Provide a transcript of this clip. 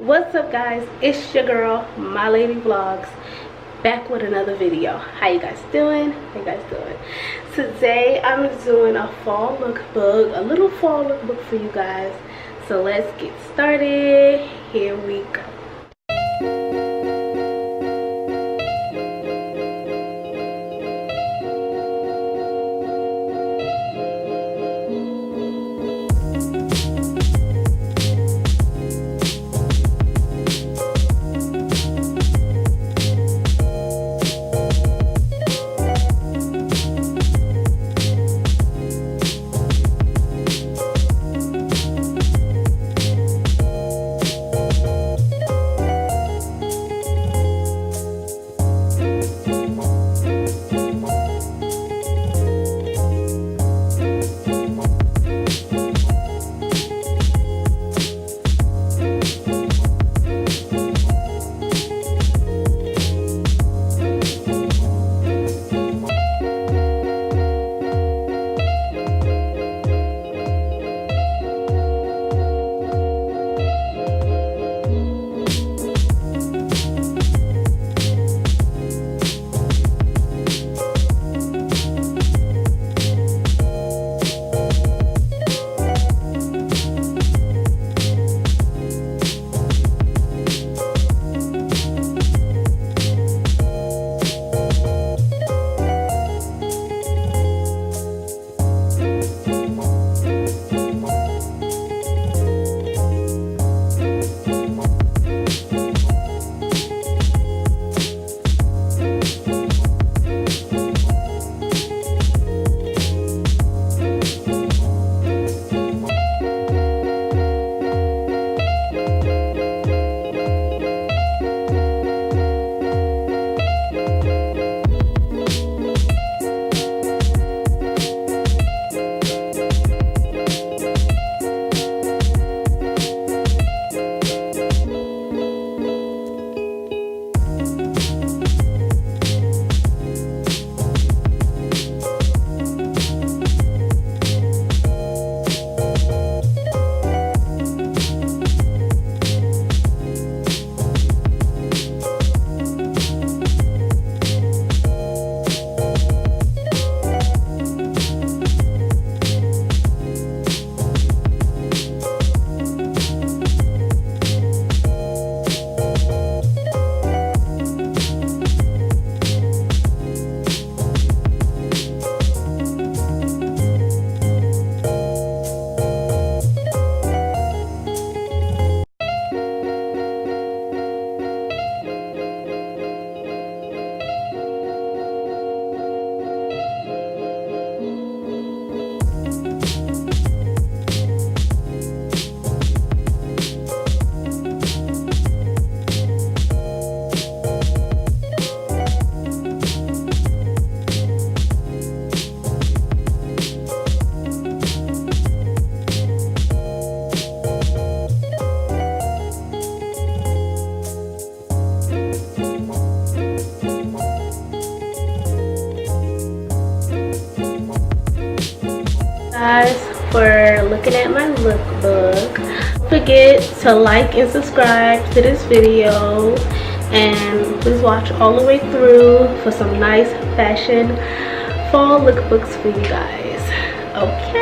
What's up, guys? It's your girl, My Lady Vlogs, back with another video. How you guys doing? Today I'm doing a fall lookbook, a little fall lookbook for you guys. So let's get started. Here we go. Guys, for looking at my lookbook. Don't forget to like and subscribe to this video, and please watch all the way through for some nice fashion fall lookbooks for you guys. Okay.